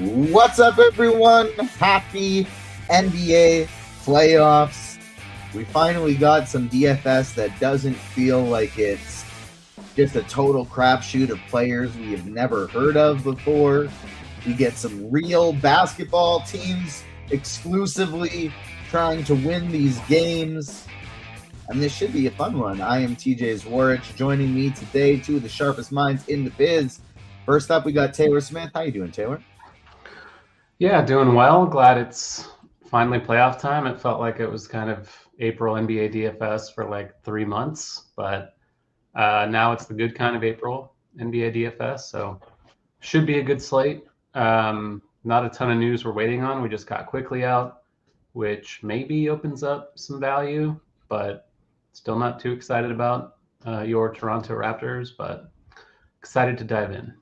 What's up, everyone? Happy NBA playoffs. We finally got some DFS that doesn't feel like it's just a total crapshoot of players we have never heard of before. We get some real basketball teams exclusively trying to win these games. And this should be a fun one. I am TJ Zwarich. Joining me today, two of the sharpest minds in the biz. First up, we got Taylor Smith. How you doing, Taylor? Yeah, doing well. Glad it's finally playoff time. It felt like it was kind of April NBA DFS for like 3 months, but now it's the good kind of April NBA DFS. So should be a good slate. Not a ton of news we're waiting on. We just got Quickly out, which maybe opens up some value, but still not too excited about your Toronto Raptors, but excited to dive in.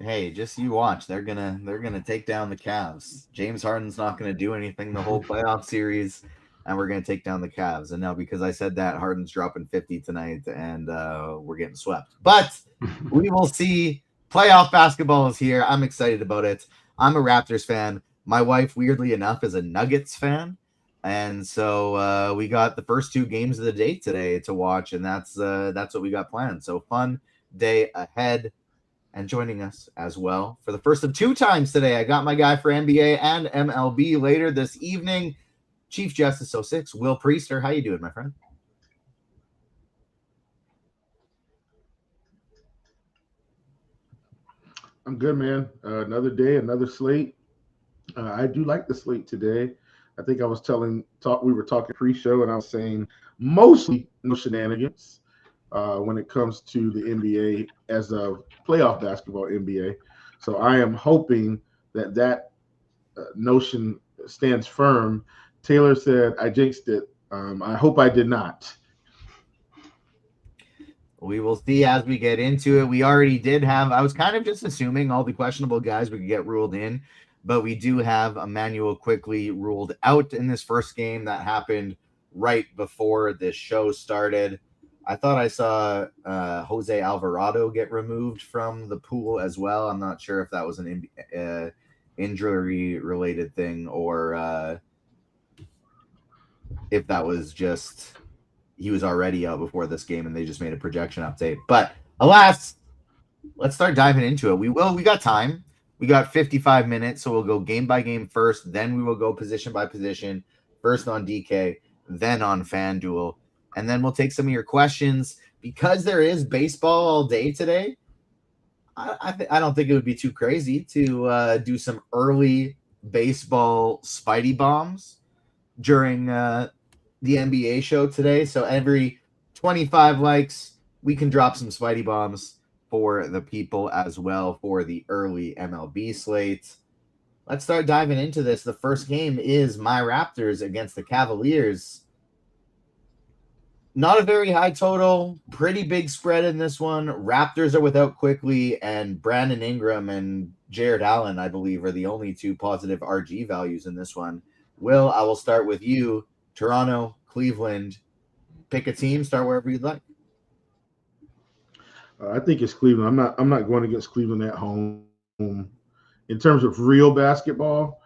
Hey, just you watch. They're gonna take down the Cavs. James Harden's not gonna do anything the whole playoff series, and we're gonna take down the Cavs. And now because I said that, Harden's dropping 50 tonight, and we're getting swept. But we will see. Playoff basketball is here. I'm excited about it. I'm a Raptors fan. My wife, weirdly enough, is a Nuggets fan, and so we got the first two games of the day today to watch, and that's what we got planned. So fun day ahead. And joining us as well for the first of two times today, I got my guy for NBA and MLB later this evening, Chief Justice 06, Will Priester. How you doing, my friend? I'm good, man. Another day, another slate. I do like the slate today. I think I was we were talking pre-show, and I was saying mostly no shenanigans when it comes to the NBA as a playoff basketball NBA. So I am hoping that notion stands firm. Taylor said I jinxed it. I hope I did not. We will see as we get into it. We already did have, I was kind of just assuming all the questionable guys would get ruled in, but we do have Emmanuel Quickly ruled out in this first game that happened right before this show started. I thought I saw Jose Alvarado get removed from the pool as well. I'm not sure if that was an injury-related thing or if that was just he was already out before this game and they just made a projection update. But alas, let's start diving into it. We got time. We got 55 minutes, so we'll go game by game first. Then we will go position by position, first on DK, then on FanDuel. And then we'll take some of your questions. Because there is baseball all day today, I don't think it would be too crazy to do some early baseball Spidey bombs during the NBA show today. So every 25 likes, we can drop some Spidey bombs for the people as well for the early MLB slate. Let's start diving into this. The first game is my Raptors against the Cavaliers. Not a very high total, pretty big spread in this one. Raptors are without Quickly, and Brandon Ingram and Jared Allen, I believe, are the only two positive RG values in this one. Will, I will start with you. Toronto, Cleveland. Pick a team, start wherever you'd like. I think it's Cleveland. I'm not going against Cleveland at home. In terms of real basketball,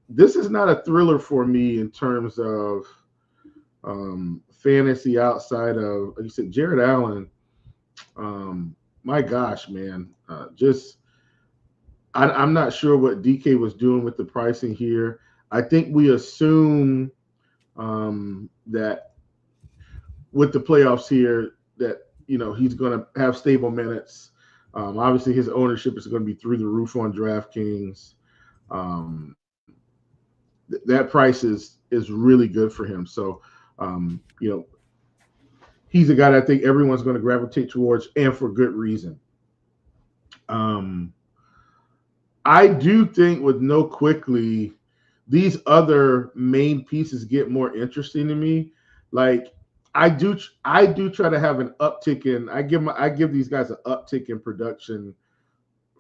this is not a thriller for me in terms of fantasy outside of, like you said, Jared Allen. My gosh, man, I'm not sure what DK was doing with the pricing here. I think we assume that with the playoffs here that he's going to have stable minutes. Obviously, his ownership is going to be through the roof on DraftKings. That price is really good for him. So, he's a guy that I think everyone's going to gravitate towards, and for good reason. I do think with no Quickly, these other main pieces get more interesting to me. Like I do try to have an uptick in. I give these guys an uptick in production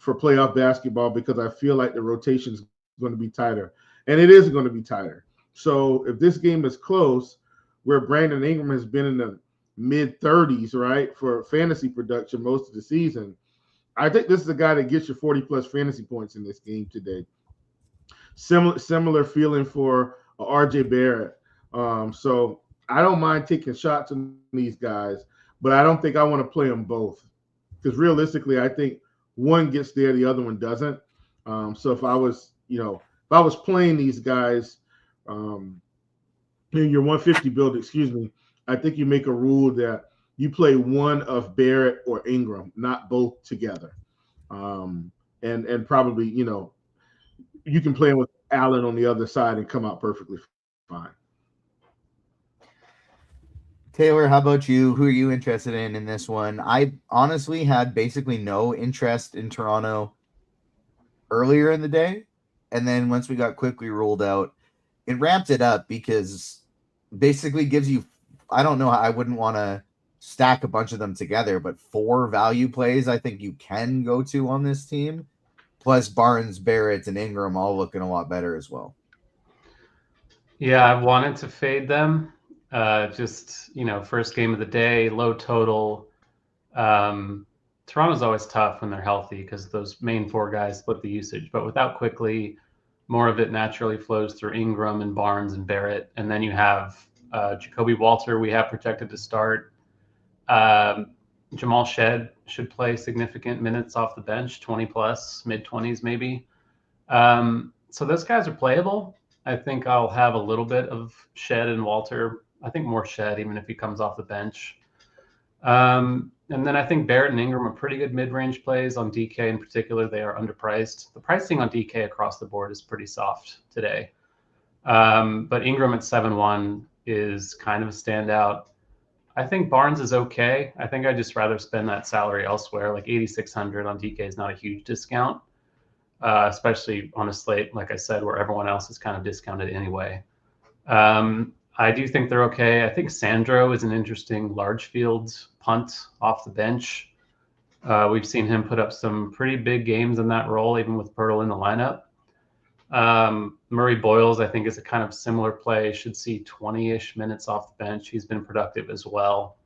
for playoff basketball because I feel like the rotation is going to be tighter, and it is going to be tighter. So if this game is close, where Brandon Ingram has been in the mid 30s, right, for fantasy production most of the season, I think this is a guy that gets you 40-plus fantasy points in this game today. Similar feeling for R.J. Barrett. So I don't mind taking shots on these guys, but I don't think I want to play them both because realistically, I think one gets there, the other one doesn't. So if I was playing these guys in your 150 build, I think you make a rule that you play one of Barrett or Ingram, not both together. And probably, you can play with Allen on the other side and come out perfectly fine. Taylor, how about you? Who are you interested in this one? I honestly had basically no interest in Toronto earlier in the day. And then once we got quickly ruled out, it ramped it up because basically gives you, I don't know, I wouldn't want to stack a bunch of them together, but 4 value plays I think you can go to on this team. Plus Barnes, Barrett, and Ingram all looking a lot better as well. Yeah, I wanted to fade them. First game of the day, low total. Toronto's always tough when they're healthy because those main 4 guys split the usage. But without Quickly, more of it naturally flows through Ingram and Barnes and Barrett. And then you have Jacoby Walter we have projected to start. Jamal Shed should play significant minutes off the bench, 20-plus, mid-20s maybe. So those guys are playable. I think I'll have a little bit of Shed and Walter. I think more Shed, even if he comes off the bench. And then I think Barrett and Ingram are pretty good mid-range plays. On DK in particular, they are underpriced. The pricing on DK across the board is pretty soft today. But Ingram at 7-1 is kind of a standout. I think Barnes is okay. I think I'd just rather spend that salary elsewhere. Like 8,600 on DK is not a huge discount, especially on a slate, like I said, where everyone else is kind of discounted anyway. I do think they're okay. I think Sandro is an interesting large field punt off the bench. We've seen him put up some pretty big games in that role, even with Pirtle in the lineup. Murray Boyles, I think, is a kind of similar play. Should see 20-ish minutes off the bench. He's been productive as well.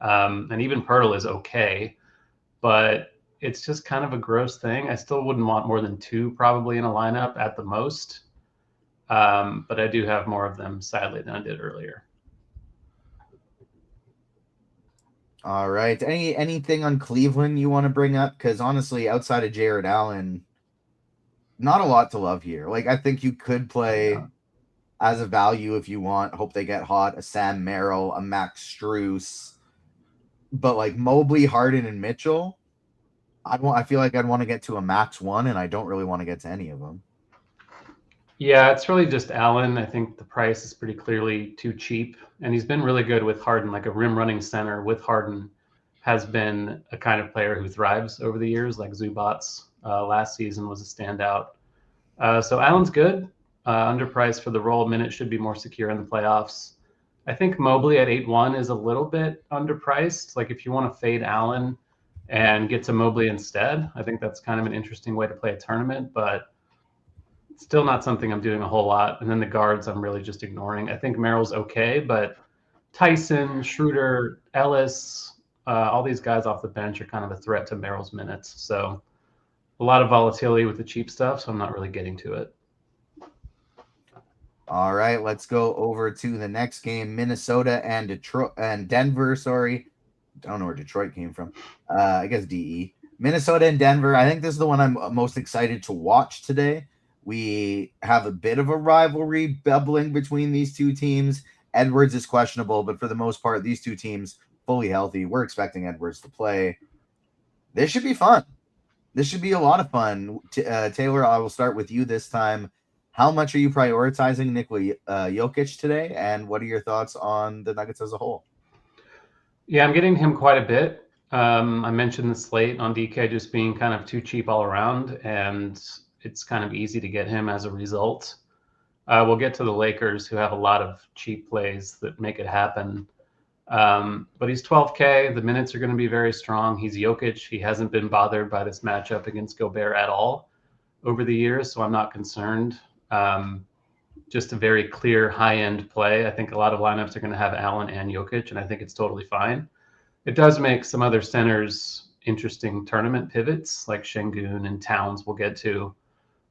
And even Pirtle is okay, but it's just kind of a gross thing. I still wouldn't want more than 2 probably in a lineup at the most. But I do have more of them, sadly, than I did earlier. All right. Anything on Cleveland you want to bring up? Because honestly, outside of Jared Allen, not a lot to love here. Like, I think you could play as a value if you want. Hope they get hot. A Sam Merrill, a Max Strus. But like Mobley, Harden, and Mitchell, I feel like I'd want to get to a max 1, and I don't really want to get to any of them. Yeah, it's really just Allen. I think the price is pretty clearly too cheap, and he's been really good with Harden. Like a rim running center with Harden has been a kind of player who thrives over the years, like Zubats last season was a standout. So Allen's good, underpriced for the role. Minutes should be more secure in the playoffs. I think Mobley at 8-1 is a little bit underpriced. Like if you want to fade Allen and get to Mobley instead, I think that's kind of an interesting way to play a tournament, but still not something I'm doing a whole lot. And then the guards, I'm really just ignoring. I think Merrill's okay, but Tyson, Schroeder, Ellis, all these guys off the bench are kind of a threat to Merrill's minutes. So a lot of volatility with the cheap stuff, so I'm not really getting to it. All right, let's go over to the next game, Minnesota and Denver. Sorry, I don't know where Detroit came from. I guess DE. Minnesota and Denver. I think this is the one I'm most excited to watch today. We have a bit of a rivalry bubbling between these two teams. Edwards is questionable, but for the most part, these two teams fully healthy. We're expecting Edwards to play. This should be fun. This should be a lot of fun. Taylor, I will start with you this time. How much are you prioritizing Nikola Jokic today, and what are your thoughts on the Nuggets as a whole? Yeah, I'm getting him quite a bit. I mentioned the slate on DK just being kind of too cheap all around, and it's kind of easy to get him as a result. We'll get to the Lakers, who have a lot of cheap plays that make it happen. But he's 12K. The minutes are going to be very strong. He's Jokic. He hasn't been bothered by this matchup against Gobert at all over the years, so I'm not concerned. Just a very clear high-end play. I think a lot of lineups are going to have Allen and Jokic, and I think it's totally fine. It does make some other centers interesting tournament pivots like Şengün and Towns we'll get to.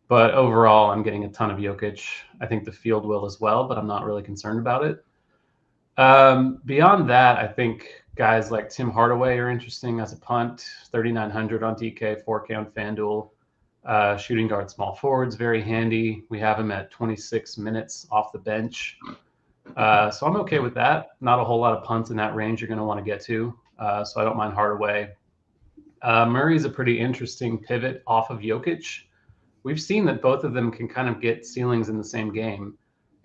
But overall, I'm getting a ton of Jokic. I think the field will as well, but I'm not really concerned about it. Beyond that, I think guys like Tim Hardaway are interesting as a punt, 3,900 on DK, 4K on FanDuel. Shooting guard, small forwards, very handy. We have him at 26 minutes off the bench. So I'm okay with that. Not a whole lot of punts in that range you're going to want to get to. So I don't mind Hardaway. Murray's a pretty interesting pivot off of Jokic. We've seen that both of them can kind of get ceilings in the same game.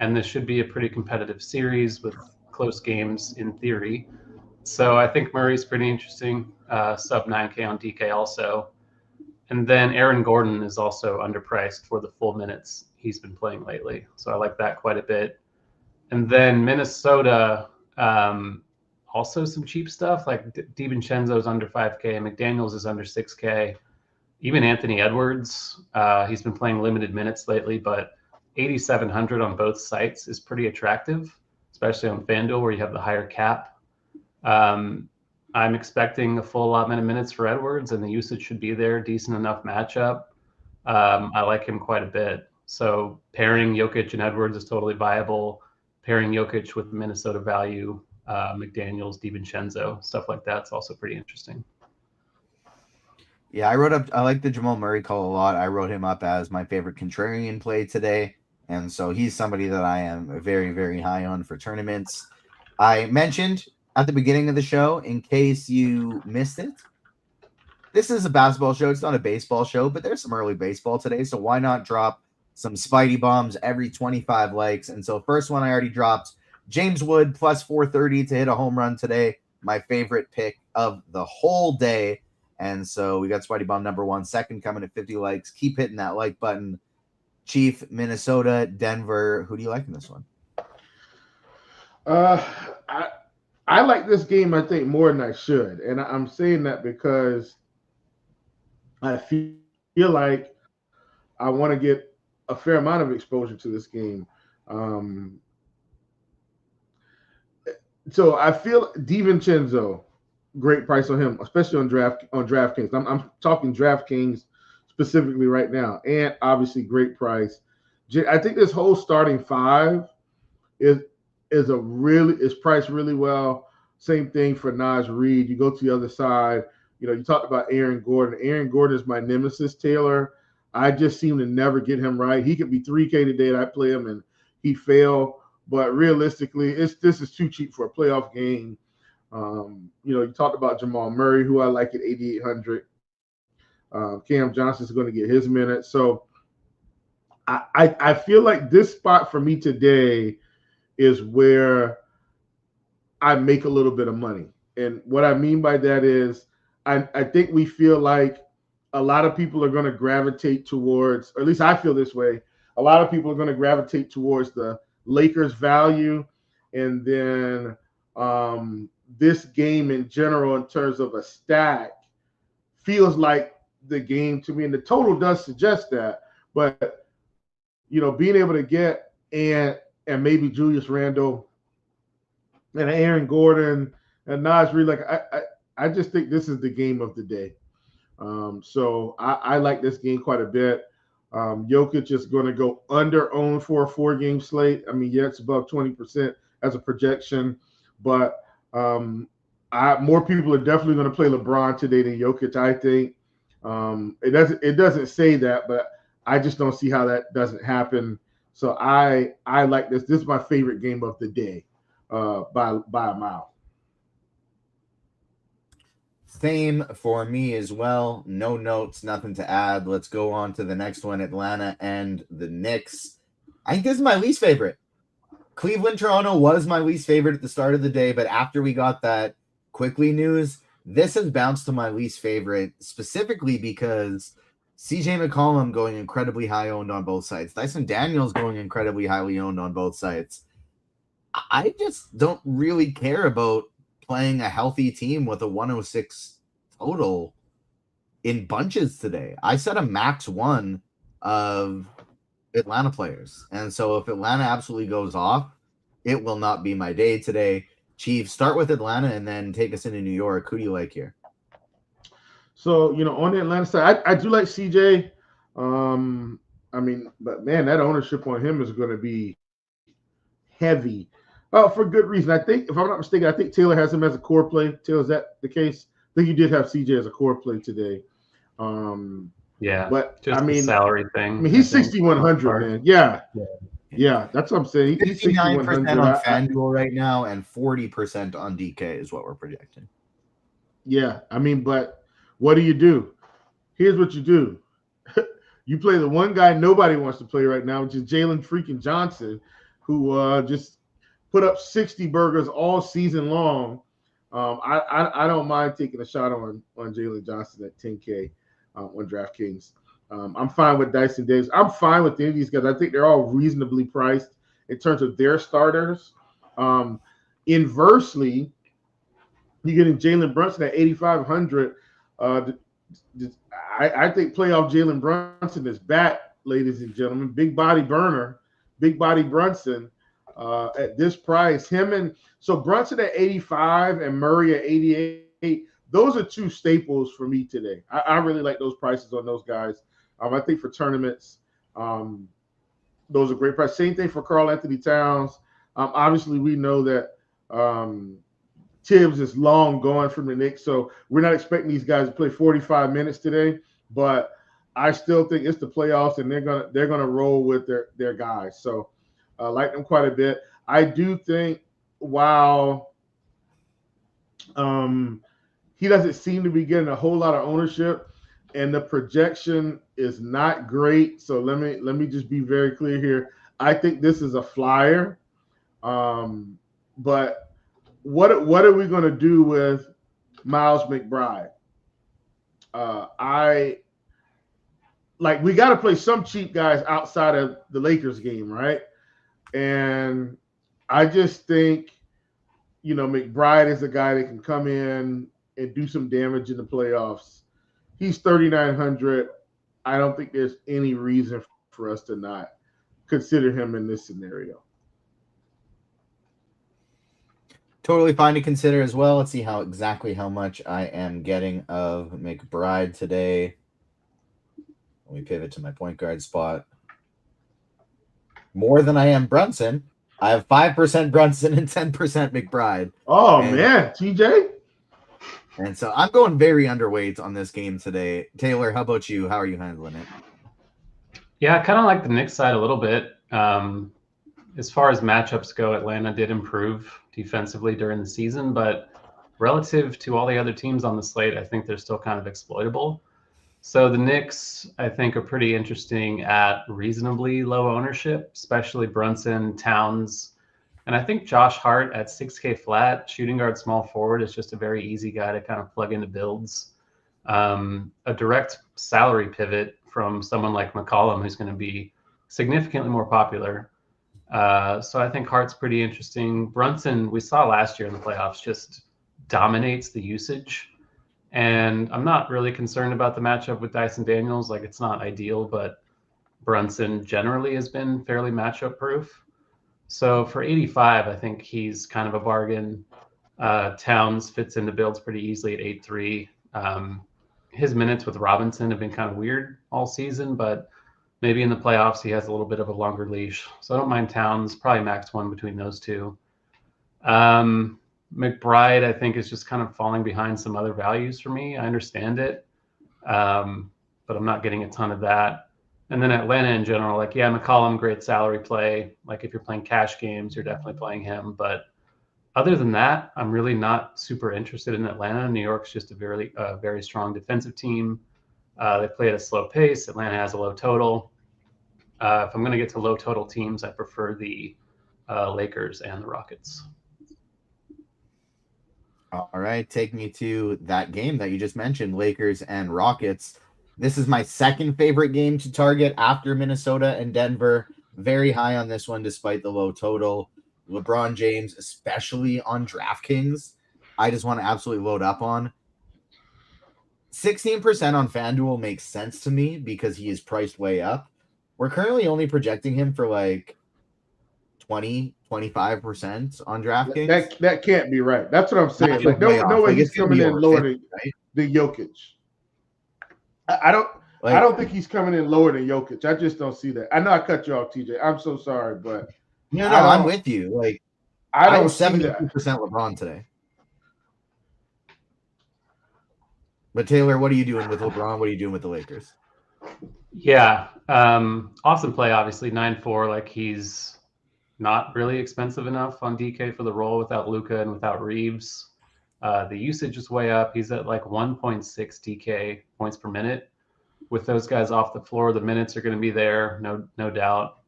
And this should be a pretty competitive series with close games in theory. So I think Murray's pretty interesting. Sub 9K on DK also. And then Aaron Gordon is also underpriced for the full minutes he's been playing lately. So I like that quite a bit. And then Minnesota, also some cheap stuff like DiVincenzo's under 5K, McDaniels is under 6K. Even Anthony Edwards, he's been playing limited minutes lately, but 8,700 on both sites is pretty attractive, especially on FanDuel where you have the higher cap. I'm expecting a full allotment of minutes for Edwards, and the usage should be there. Decent enough matchup. I like him quite a bit. So pairing Jokic and Edwards is totally viable. Pairing Jokic with Minnesota value, McDaniels, DiVincenzo, stuff like that's also pretty interesting. Yeah, I like the Jamal Murray call a lot. I wrote him up as my favorite contrarian play today. And so he's somebody that I am very, very high on for tournaments. I mentioned at the beginning of the show, in case you missed it, this is a basketball show. It's not a baseball show, but there's some early baseball today. So why not drop some Spidey bombs every 25 likes? And so first one I already dropped, James Wood plus 430 to hit a home run today. My favorite pick of the whole day. And so we got Spidey bomb number 1, second coming at 50 likes. Keep hitting that like button. Chief, Minnesota, Denver. Who do you like in this one? I like this game, I think, more than I should. And I'm saying that because I feel like I want to get a fair amount of exposure to this game. So I feel DiVincenzo, great price on him, especially on DraftKings. I'm talking DraftKings specifically right now, and obviously great price. I think this whole starting five is priced really well. Same thing for Naz Reid. You go to the other side. You talked about Aaron Gordon. Aaron Gordon is my nemesis, Taylor. I just seem to never get him right. He could be 3K today, and I play him, and he fail. But realistically, this is too cheap for a playoff game. You talked about Jamal Murray, who I like at 8,800. Cam Johnson's going to get his minutes. So I feel like this spot for me today is where I make a little bit of money. And what I mean by that is I think we feel like a lot of people are going to gravitate towards, or at least I feel this way, a lot of people are going to gravitate towards the Lakers value. And then this game in general, in terms of a stack, feels like the game to me. And the total does suggest that. But, being able to get and maybe Julius Randle and Aaron Gordon and Naz Reid, like I just think this is the game of the day. So I like this game quite a bit. Jokic is going to go under owned for a 4-game slate. I mean, yeah, it's above 20% as a projection, but more people are definitely going to play LeBron today than Jokic, I think. It doesn't say that, but I just don't see how that doesn't happen. So I like this. This is my favorite game of the day by a mile. Same for me as well. No notes, nothing to add. Let's go on to the next one, Atlanta and the Knicks. I think this is my least favorite. Cleveland, Toronto was my least favorite at the start of the day, but after we got that quickly news, this has bounced to my least favorite, specifically because CJ McCollum going incredibly high owned on both sides. Dyson Daniels going incredibly highly owned on both sides. I just don't really care about playing a healthy team with a 106 total in bunches today. I set a max 1 of Atlanta players. And so if Atlanta absolutely goes off, it will not be my day today. Chief, start with Atlanta and then take us into New York. Who do you like here? So, on the Atlanta side, I do like CJ. But man, that ownership on him is going to be heavy. For good reason. I think, if I'm not mistaken, I think Taylor has him as a core play. Taylor, is that the case? I think you did have CJ as a core play today. Yeah, but just the salary thing. He's 6,100, man. Yeah, that's what I'm saying. He's 59% on FanDuel right now, and 40% on DK is what we're projecting. Yeah, but what do? Here's what you do. You play the one guy nobody wants to play right now, which is Jalen freaking Johnson, who just put up 60 burgers all season long. I don't mind taking a shot on Jalen Johnson at 10K on DraftKings. I'm fine with Dyson Davis. I'm fine with any of these guys. I think they're all reasonably priced in terms of their starters. Inversely, you're getting Jalen Brunson at 8,500. I think playoff Jalen Brunson is back, ladies and gentlemen. Big body burner, big body Brunson at this price. So Brunson at 85 and Murray at 88. Those are two staples for me today. I really like those prices on those guys. I think for tournaments, those are great prices. Same thing for Karl Anthony Towns. Obviously, we know that Tibbs is long gone from the Knicks, so we're not expecting these guys to play 45 minutes today. But I still think it's the playoffs, and they're gonna roll with their guys. So I like them quite a bit. I do think while he doesn't seem to be getting a whole lot of ownership, and the projection is not great. So let me just be very clear here. I think this is a flyer. But what are we going to do with Miles McBride? We got to play some cheap guys outside of the Lakers game, right? And I just think, McBride is a guy that can come in and do some damage in the playoffs. He's 3,900. I don't think there's any reason for us to not consider him in this scenario. Totally fine to consider as well. Let's see exactly how much I am getting of McBride today. Let me pivot to my point guard spot. More than I am Brunson. I have 5% Brunson and 10% McBride. Oh, man, TJ. And so I'm going very underweight on this game today. Taylor, how about you? How are you handling it? Yeah, I kind of like the Knicks side a little bit. As far as matchups go, Atlanta did improve defensively during the season, but relative to all the other teams on the slate, I think they're still kind of exploitable. So the Knicks, I think, are pretty interesting at reasonably low ownership, especially Brunson, Towns. And I think Josh Hart at 6K flat, shooting guard, small forward, is just a very easy guy to kind of plug into builds. A direct salary pivot from someone like McCollum, who's going to be significantly more popular. So I think Hart's pretty interesting. Brunson, we saw last year in the playoffs, just dominates the usage. And I'm not really concerned about the matchup with Dyson Daniels. It's not ideal, but Brunson generally has been fairly matchup proof. So for 85, I think he's kind of a bargain. Towns fits into builds pretty easily at 8.3. His minutes with Robinson have been kind of weird all season, but maybe in the playoffs he has a little bit of a longer leash. So I don't mind Towns, probably max one between those two. McBride, I think, is just kind of falling behind some other values for me. I understand it, but I'm not getting a ton of that. And then Atlanta in general, McCollum, great salary play. If you're playing cash games, you're definitely playing him. But other than that, I'm really not super interested in Atlanta. New York's just a very strong defensive team. They play at a slow pace. Atlanta has a low total. If I'm going to get to low total teams, I prefer the Lakers and the Rockets. All right, take me to that game that you just mentioned, Lakers and Rockets. This is my second favorite game to target after Minnesota and Denver. Very high on this one despite the low total. LeBron James, especially on DraftKings, I just want to absolutely load up on. 16% on FanDuel makes sense to me because he is priced way up. We're currently only projecting him for 20-25% on DraftKings. That can't be right. That's what I'm saying. No way he's coming in lower than Jokic. I don't. Like, I don't think he's coming in lower than Jokic. I just don't see that. I know I cut you off, TJ. I'm so sorry, but no, I I'm don't. with you. Like, I I had don't see that. 72% LeBron today. But Taylor, what are you doing with LeBron? What are you doing with the Lakers? Yeah. Awesome play, obviously. 9-4. Like, he's not really expensive enough on DK for the role without Luka and without Reeves. The usage is way up. He's at like 1.6 DK points per minute. With those guys off the floor, the minutes are going to be there, no doubt.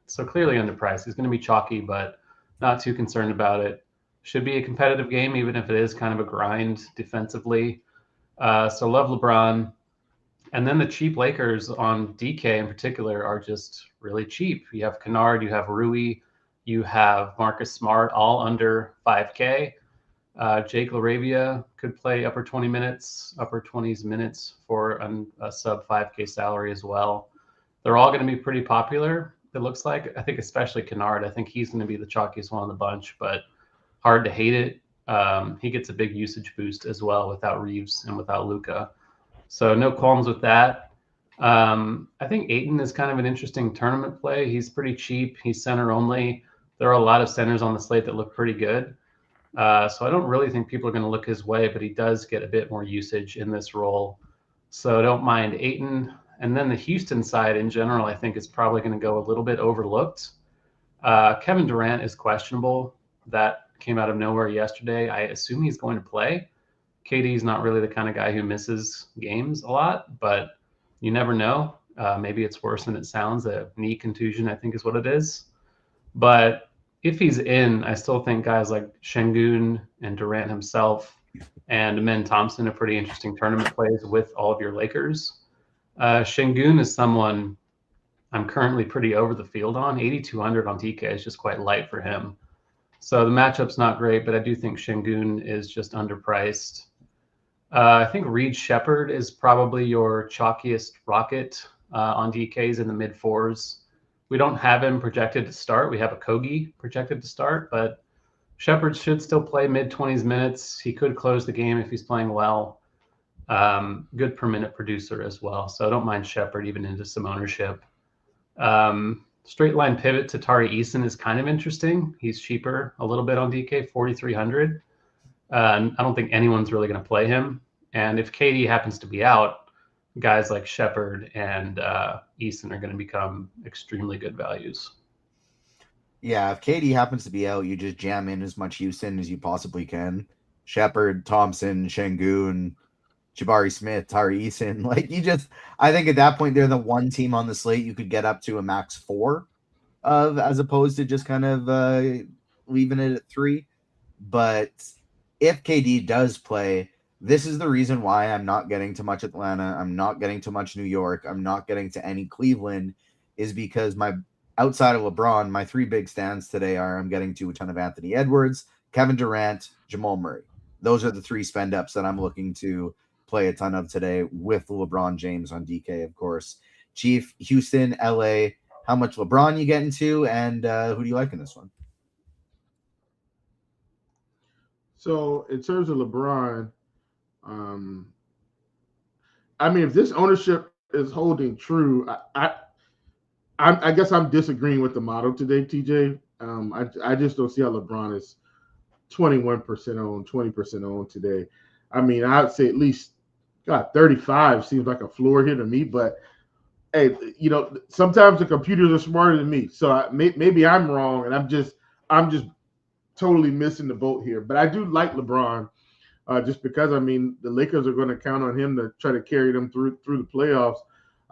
So clearly underpriced. He's going to be chalky, but not too concerned about it. Should be a competitive game, even if it is kind of a grind defensively. So love LeBron. And then the cheap Lakers on DK in particular are just really cheap. You have Kennard, you have Rui, you have Marcus Smart, all under 5K. Jake LaRavia could play upper 20s minutes for a sub 5K salary as well. They're all going to be pretty popular, it looks like. I think especially Kennard. I think he's going to be the chalkiest one of the bunch, but hard to hate it. He gets a big usage boost as well without Reeves and without Luka. So no qualms with that. I think Ayton is kind of an interesting tournament play. He's pretty cheap. He's center only. There are a lot of centers on the slate that look pretty good. So I don't really think people are going to look his way, but he does get a bit more usage in this role. So don't mind Ayton. And then the Houston side in general, I think is probably going to go a little bit overlooked. Kevin Durant is questionable. That came out of nowhere yesterday. I assume he's going to play. KD is not really the kind of guy who misses games a lot, but you never know. Maybe it's worse than it sounds. A knee contusion, I think, is what it is. But if he's in, I still think guys like Şengün and Durant himself and Amen Thompson are pretty interesting tournament plays with all of your Lakers. Şengün is someone I'm currently pretty over the field on. 8,200 on DK is just quite light for him. So the matchup's not great, but I do think Şengün is just underpriced. I think Reed Shepherd is probably your chalkiest rocket on DKs in the mid fours. We don't have him projected to start. We have a Kogi projected to start, but Shepherd should still play mid-20s minutes. He could close the game if he's playing well. Good per minute producer as well. So I don't mind Shepherd even into some ownership. Straight line pivot to Tari Eason is kind of interesting. He's cheaper a little bit on DK, 4,300. I don't think anyone's really going to play him. And if KD happens to be out, guys like Shepherd and Eason are going to become extremely good values. Yeah, if KD happens to be out, you just jam in as much Houston as you possibly can. Shepherd, Thompson, Şengün, Jabari Smith, Tari Eason. Like, I think at that point, they're the one team on the slate you could get up to a max 4 of, as opposed to just kind of leaving it at 3. But if KD does play, this is the reason why I'm not getting to much Atlanta. I'm not getting to much New York. I'm not getting to any Cleveland, is because outside of LeBron, my 3 big stands today are I'm getting to a ton of Anthony Edwards, Kevin Durant, Jamal Murray. Those are the 3 spend ups that I'm looking to play a ton of today with LeBron James on DK, of course. Chief, Houston, LA, how much LeBron you get into, and who do you like in this one? So in terms of LeBron, I mean, if this ownership is holding true, I guess I'm disagreeing with the model today, TJ. I just don't see how LeBron is 21% owned, 20% owned today. I mean, I'd say at least 35 seems like a floor here to me. But hey, sometimes the computers are smarter than me, so maybe I'm wrong, and I'm just totally missing the boat here. But I do like LeBron, just because, I mean, the Lakers are going to count on him to try to carry them through the playoffs.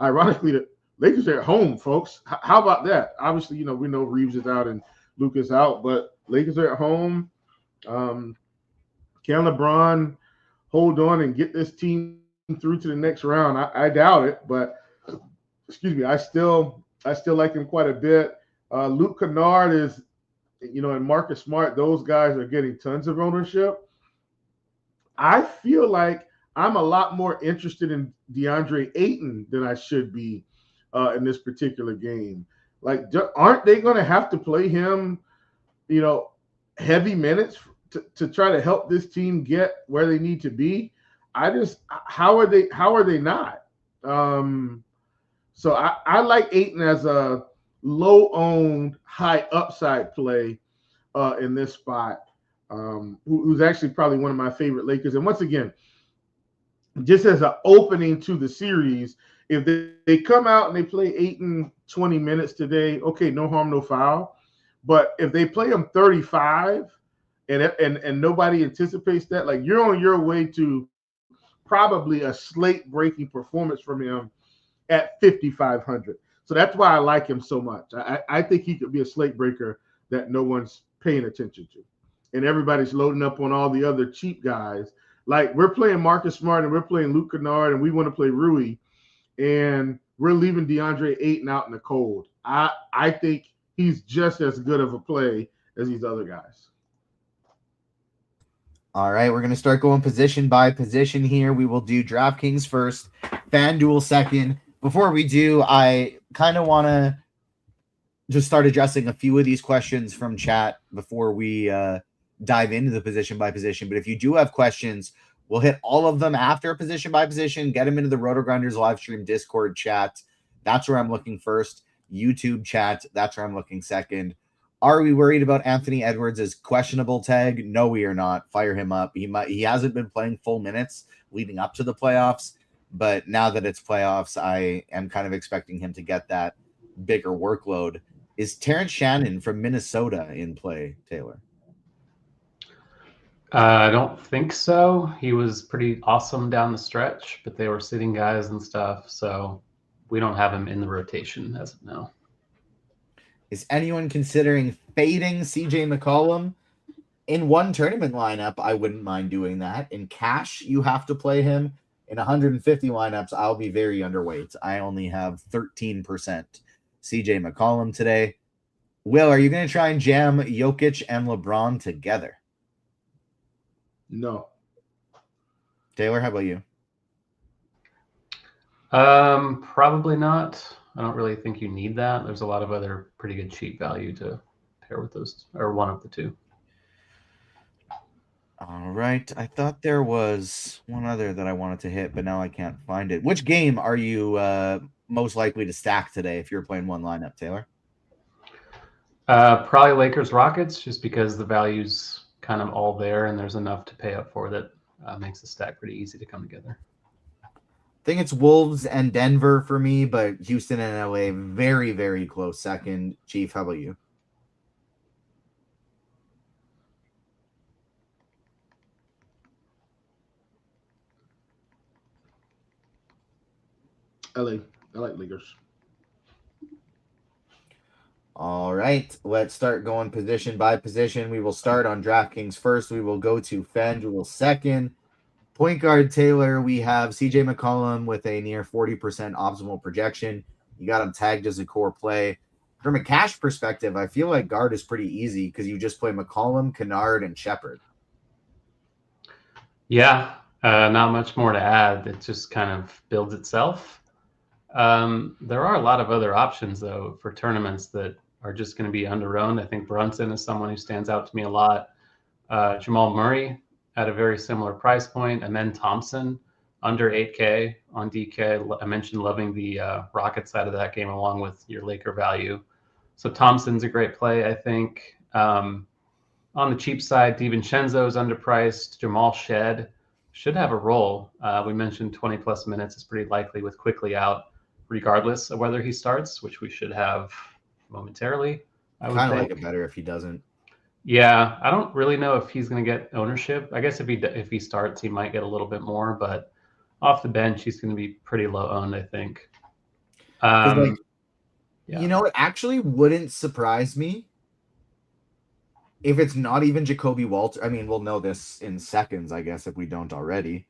Ironically, the Lakers are at home, folks. How about that? Obviously, we know Reeves is out and Luka's out, but Lakers are at home. Can LeBron hold on and get this team through to the next round? I doubt it, but excuse me, I still like him quite a bit. Luke Kennard is, and Marcus Smart, those guys are getting tons of ownership. I feel like I'm a lot more interested in DeAndre Ayton than I should be in this particular game. Like, aren't they going to have to play him, heavy minutes to try to help this team get where they need to be? how are they not? So I like Ayton as a low owned, high upside play in this spot. Who's actually probably one of my favorite Lakers. And once again, just as an opening to the series, if they come out and they play Ayton 20 minutes today, okay, no harm, no foul. But if they play him 35 and nobody anticipates that, like you're on your way to probably a slate breaking performance from him at 5,500. So that's why I like him so much. I think he could be a slate breaker that no one's paying attention to. And everybody's loading up on all the other cheap guys. Like we're playing Marcus Smart and we're playing Luke Kennard and we want to play Rui. And we're leaving DeAndre Ayton out in the cold. I think he's just as good of a play as these other guys. All right, we're going to start going position by position here. We will do DraftKings first, FanDuel second. Before we do, I kind of want to just start addressing a few of these questions from chat before we dive into the position by position. But if you do have questions, we'll hit all of them after position by position, get them into the RotoGrinders live stream Discord chat. That's where I'm looking first. YouTube chat, that's where I'm looking second. Are we worried about Anthony Edwards' questionable tag? No, we are not. Fire him up. He hasn't been playing full minutes leading up to the playoffs, but now that it's playoffs, I am kind of expecting him to get that bigger workload. Is Terrence Shannon from Minnesota in play, Taylor? I don't think so. He was pretty awesome down the stretch, but they were sitting guys and stuff, so we don't have him in the rotation as of now. Is anyone considering fading CJ McCollum? In one tournament lineup, I wouldn't mind doing that. In cash, you have to play him. In 150 lineups, I'll be very underweight. I only have 13% CJ McCollum today. Will, are you going to try and jam Jokic and LeBron together? No. Taylor, how about you? Probably not. I don't really think you need that. There's a lot of other pretty good cheap value to pair with those, or one of the two. All right. I thought there was one other that I wanted to hit, but now I can't find it. Which game are you most likely to stack today if you're playing one lineup, Taylor? Probably Lakers Rockets, just because the value's kind of all there and there's enough to pay up for that makes the stack pretty easy to come together. I think it's Wolves and Denver for me, but Houston and LA very, very close second. Chief, how about you? LA. I like Lakers. All right, let's start going position by position. We will start on DraftKings first. We will go to FanDuel second. Point guard Taylor, we have CJ McCollum with a near 40% optimal projection. You got him tagged as a core play. From a cash perspective, I feel like guard is pretty easy because you just play McCollum, Kennard, and Shepherd. Yeah, not much more to add. It just kind of builds itself. There are a lot of other options, though, for tournaments that are just going to be under-owned. I think Brunson is someone who stands out to me a lot. Jamal Murray at a very similar price point, and then Thompson under 8K on DK. I mentioned loving the Rocket side of that game along with your Laker value. So Thompson's a great play, I think. On the cheap side, DiVincenzo's underpriced. Jamal Shed should have a role. We mentioned 20-plus minutes is pretty likely with quickly out, regardless of whether he starts, which we should have momentarily. I would kind of think. like it better if he doesn't. Yeah, I don't really know if he's going to get ownership. I guess if he starts, he might get a little bit more, but off the bench, he's going to be pretty low owned, I think. Yeah. You know, it actually wouldn't surprise me if it's not even Jacoby Walter. I mean, we'll know this in seconds, I guess, if we don't already.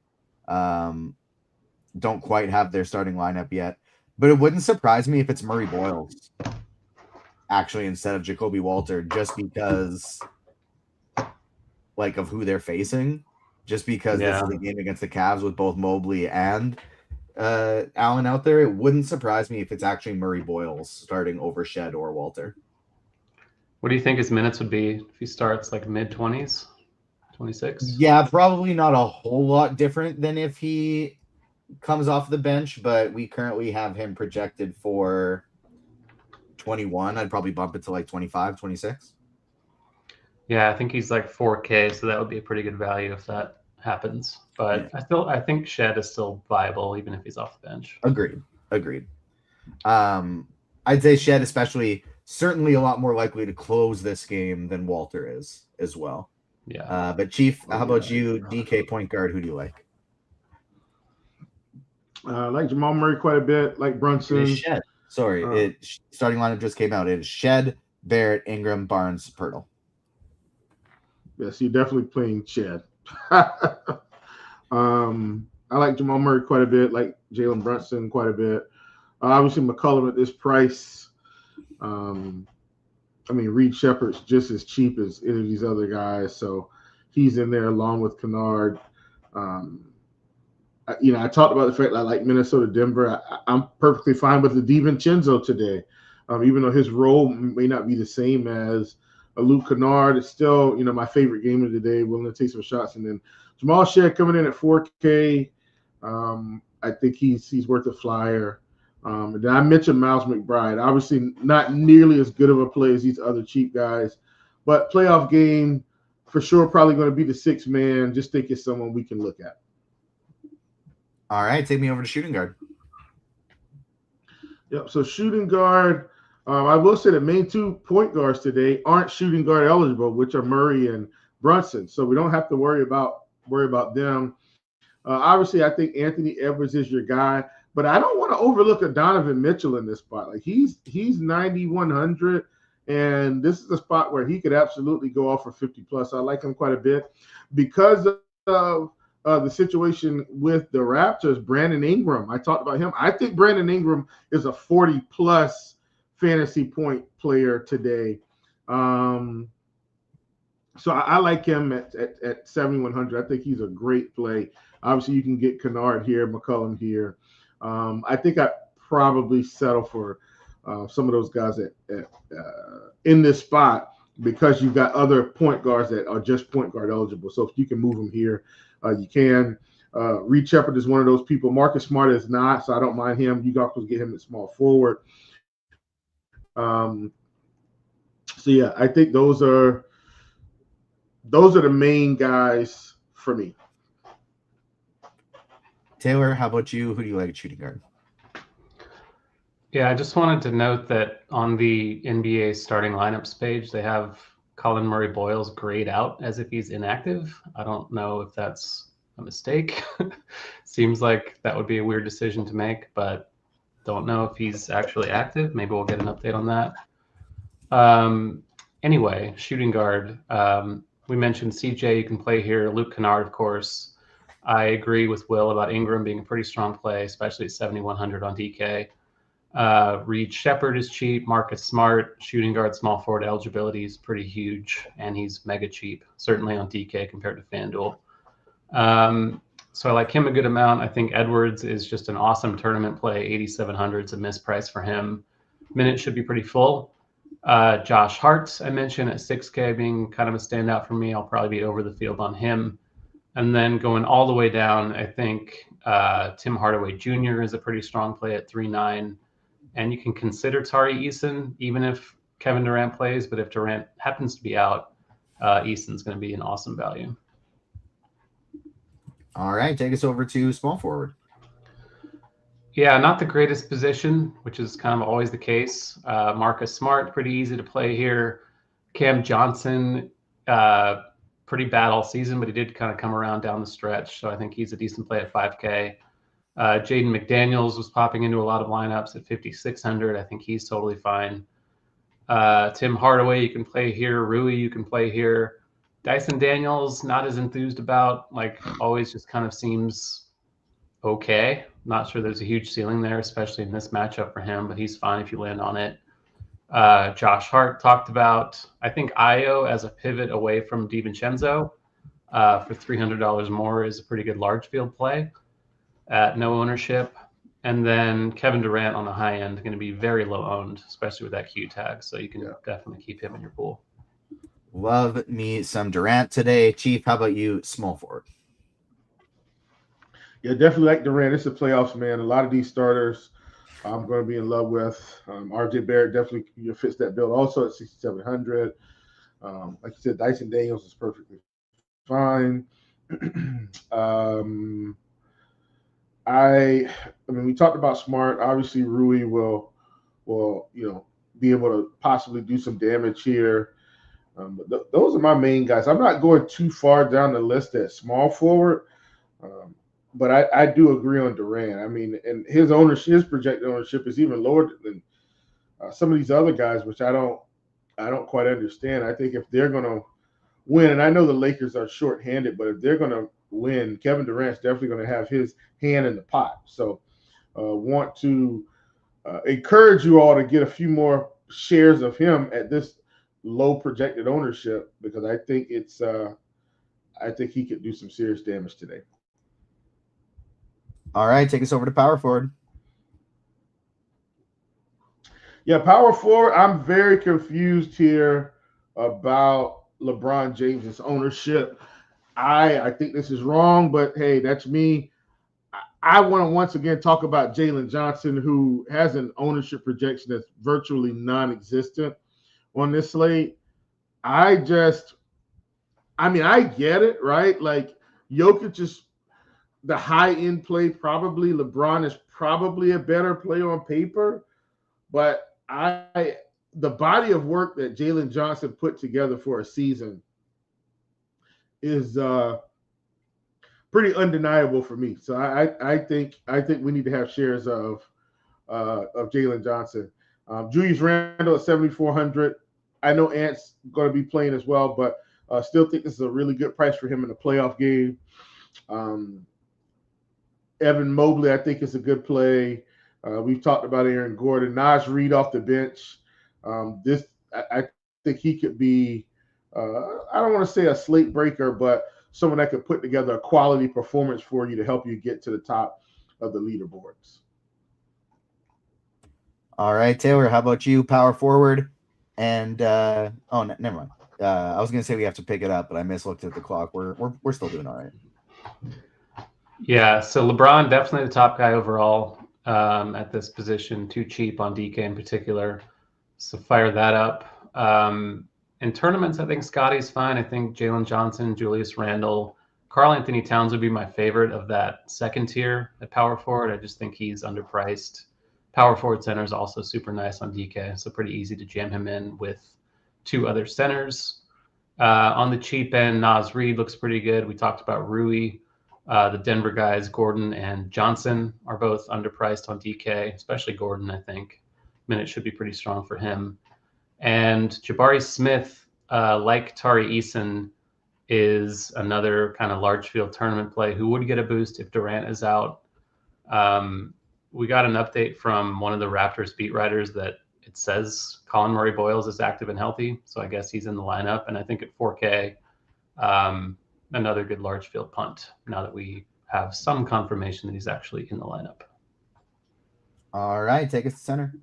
Don't quite have their starting lineup yet. But it wouldn't surprise me if it's Murray Boyles, actually, instead of Jacoby Walter, just because, like, of who they're facing. Just because this is a game against the Cavs with both Mobley and Allen out there. It wouldn't surprise me if it's actually Murray Boyles starting over Shed or Walter. What do you think his minutes would be if he starts like mid-20s? 26? Yeah, probably not a whole lot different than if he comes off the bench, but we currently have him projected for 21. I'd probably bump it to like 25, 26. Yeah, I think he's like 4K, so that would be a pretty good value if that happens. But Yeah. I think Shed is still viable even if he's off the bench. Agreed. I'd say Shed especially certainly a lot more likely to close this game than Walter is as well. Yeah. But Chief, how about you? DK point guard, who do you like? I like Jamal Murray quite a bit. Like Brunson. It is Shed. Sorry, starting lineup just came out. It is Shed, Barrett, Ingram, Barnes, Pirtle. Yes, you're definitely playing Shed. I like Jamal Murray quite a bit. Like Jalen Brunson quite a bit. Obviously, McCollum at this price. Reed Shepard's just as cheap as any of these other guys, so he's in there along with Kennard. I talked about the fact that I like Minnesota, Denver. I'm perfectly fine with the DiVincenzo today, even though his role may not be the same as a Luke Kennard. It's still, my favorite game of the day. Willing to take some shots, and then Jamal Shed coming in at 4K. I think he's worth a flyer. And then I mentioned Miles McBride. Obviously, not nearly as good of a play as these other cheap guys, but playoff game for sure. Probably going to be the sixth man. Just think it's someone we can look at. All right, take me over to shooting guard. Yep. So shooting guard, I will say the main 2 point guards today aren't shooting guard eligible, which are Murray and Brunson. So we don't have to worry about them. Obviously, I think Anthony Edwards is your guy, but I don't want to overlook a Donovan Mitchell in this spot. Like he's 9,100, and this is a spot where he could absolutely go off for 50 plus. I like him quite a bit because of the situation with the Raptors. Brandon Ingram, I talked about him. I think Brandon Ingram is a 40 plus fantasy point player today. So I like him at 7,100. I think he's a great play. Obviously, you can get Kennard here, McCollum here. I think I probably settle for some of those guys in this spot because you've got other point guards that are just point guard eligible. So if you can move them here, you can. Reed Shepard is one of those people. Marcus Smart is not, so I don't mind him. You can also get him at small forward. So yeah, I think those are the main guys for me. Taylor, how about you? Who do you like at shooting guard? Yeah, I just wanted to note that on the NBA starting lineups page, they have Colin Murray-Boyles grayed out as if he's inactive. I don't know if that's a mistake. Seems like that would be a weird decision to make, but don't know if he's actually active. Maybe we'll get an update on that. Anyway, shooting guard. We mentioned CJ, you can play here. Luke Kennard, of course. I agree with Will about Ingram being a pretty strong play, especially at 7,100 on DK. Reed Shepard is cheap. Marcus Smart, shooting guard, small forward eligibility is pretty huge, and he's mega cheap, certainly on DK compared to FanDuel. So I like him a good amount. I think Edwards is just an awesome tournament play. 8,700 is a misprice for him. Minutes should be pretty full. Josh Hart, I mentioned at 6K being kind of a standout for me. I'll probably be over the field on him. And then going all the way down, I think Tim Hardaway Jr. is a pretty strong play at 3.9. And you can consider Tari Eason, even if Kevin Durant plays. But if Durant happens to be out, Eason's going to be an awesome value. All right, take us over to small forward. Yeah, not the greatest position, which is kind of always the case. Marcus Smart, pretty easy to play here. Cam Johnson, pretty bad all season, but he did kind of come around down the stretch. So I think he's a decent play at 5K. Jaden McDaniels was popping into a lot of lineups at 5,600. I think he's totally fine. Tim Hardaway, you can play here. Rui, you can play here. Dyson Daniels, not as enthused about. Like, always just kind of seems okay. Not sure there's a huge ceiling there, especially in this matchup for him, but he's fine if you land on it. Josh Hart talked about. I think Io as a pivot away from DiVincenzo for $300 more is a pretty good large field play at no ownership. And then Kevin Durant on the high end going to be very low owned, especially with that Q tag. So you can definitely keep him in your pool. Love me some Durant today. Chief, how about you? Small forward. Yeah, definitely like Durant. It's the playoffs, man. A lot of these starters I'm going to be in love with. RJ Barrett definitely fits that bill. Also at 6,700. Like you said, Dyson Daniels is perfectly fine. I mean, we talked about Smart. Obviously, Rui will be able to possibly do some damage here. But those are my main guys. I'm not going too far down the list at small forward. Um, but I do agree on Durant. I mean, and his projected ownership is even lower than some of these other guys, which I don't quite understand. I think if they're going to win, and I know the Lakers are shorthanded, but if they're going to win, Kevin Durant's definitely going to have his hand in the pot. So, want to encourage you all to get a few more shares of him at this low projected ownership, because I think I think he could do some serious damage today. All right, take us over to power forward. Yeah, power forward. I'm very confused here about LeBron James's ownership. I think this is wrong, but hey, that's me. I want to once again talk about Jalen Johnson, who has an ownership projection that's virtually non-existent on this slate. I mean, I get it, right? Like, Jokic is the high-end play, probably. LeBron is probably a better play on paper, but the body of work that Jalen Johnson put together for a season is pretty undeniable for me. So I think we need to have shares of Jalen Johnson. Julius Randle at 7,400. I know Ant's going to be playing as well, but still think this is a really good price for him in a playoff game. Evan Mobley, I think, is a good play. We've talked about Aaron Gordon. Naz Reid off the bench. I think he could be, I don't want to say a slate breaker, but someone that could put together a quality performance for you to help you get to the top of the leaderboards. All right, Taylor, how about you? Power forward. And never mind. I was gonna say we have to pick it up, but I mislooked at the clock. We're still doing all right. Yeah, so LeBron definitely the top guy overall at this position. Too cheap on DK in particular, so fire that up. In tournaments, I think Scotty's fine. I think Jalen Johnson, Julius Randle, Karl Anthony Towns would be my favorite of that second tier at power forward. I just think he's underpriced. Power forward center is also super nice on DK, so pretty easy to jam him in with two other centers. On the cheap end, Naz Reid looks pretty good. We talked about Rui. The Denver guys, Gordon and Johnson, are both underpriced on DK, especially Gordon, I think. Minute should be pretty strong for him. And Jabari Smith, like Tari Eason, is another kind of large field tournament play who would get a boost if Durant is out. We got an update from one of the Raptors beat writers that it says Colin Murray-Boyles is active and healthy, so I guess he's in the lineup. And I think at 4K, another good large field punt now that we have some confirmation that he's actually in the lineup. All right, take us to center.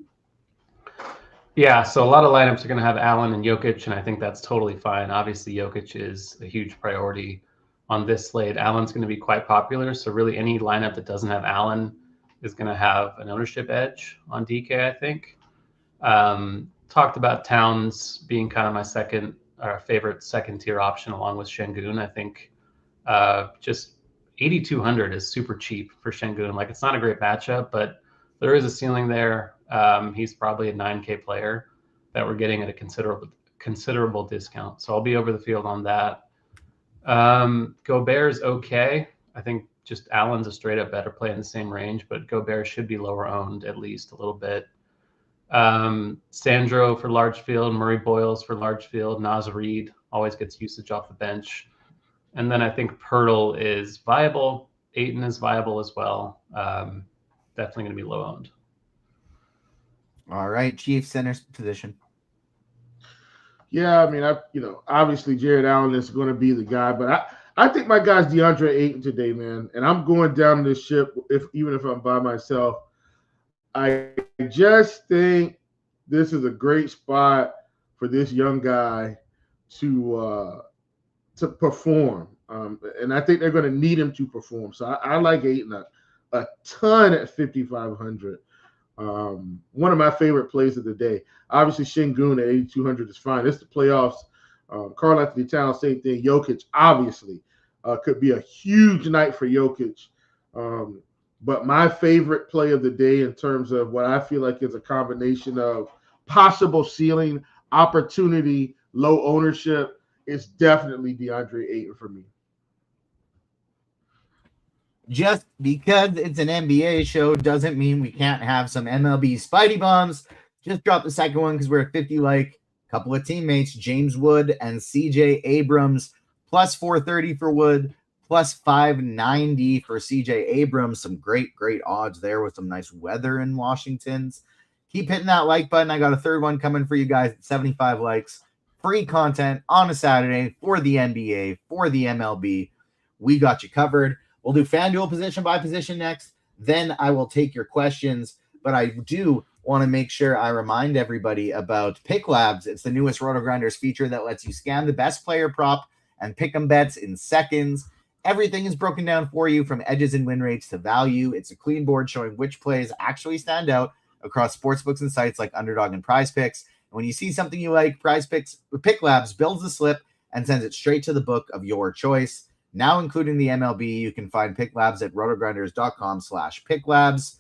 Yeah, so a lot of lineups are going to have Allen and Jokic, and I think that's totally fine. Obviously, Jokic is a huge priority on this slate. Allen's going to be quite popular, so really any lineup that doesn't have Allen is going to have an ownership edge on DK, I think. Talked about Towns being kind of my favorite second tier option along with Şengün. I think just 8,200 is super cheap for Şengün. Like, it's not a great matchup, but there is a ceiling there. He's probably a 9K player that we're getting at a considerable discount. So I'll be over the field on that. Gobert's okay. I think just Allen's a straight up better play in the same range, but Gobert should be lower owned at least a little bit. Sandro for large field, Murray-Boyles for large field, Naz Reid always gets usage off the bench. And then I think Pirtle is viable. Ayton is viable as well. Definitely going to be low owned. All right, Chief, center position. Yeah, I mean, obviously Jared Allen is going to be the guy, but I think my guy's DeAndre Ayton today, man. And I'm going down this ship even if I'm by myself. I just think this is a great spot for this young guy to perform, and I think they're going to need him to perform. So I like Ayton a ton at 5,500. One of my favorite plays of the day. Obviously, Şengün at 8,200 is fine. It's the playoffs. Karl Anthony Towns, same thing. Jokic, obviously, could be a huge night for Jokic. But my favorite play of the day in terms of what I feel like is a combination of possible ceiling, opportunity, low ownership is definitely DeAndre Ayton for me. Just because it's an NBA show doesn't mean we can't have some MLB Spidey bombs. Just drop the second one because we're at 50 like. Couple of teammates, James Wood and CJ Abrams, plus 430 for Wood, plus 590 for CJ Abrams. Some great odds there with some nice weather in Washington's. Keep hitting that like button. I got a third one coming for you guys at 75 likes. Free content on a Saturday for the NBA, for the MLB. We got you covered. We'll do FanDuel position by position next. Then I will take your questions. But I do want to make sure I remind everybody about Pick Labs. It's the newest RotoGrinders feature that lets you scan the best player prop and pick 'em bets in seconds. Everything is broken down for you from edges and win rates to value. It's a clean board showing which plays actually stand out across sportsbooks and sites like Underdog and Prize Picks. And when you see something you like, Pick Labs builds the slip and sends it straight to the book of your choice. Now including the MLB, you can find Pick Labs at rotogrinders.com/picklabs.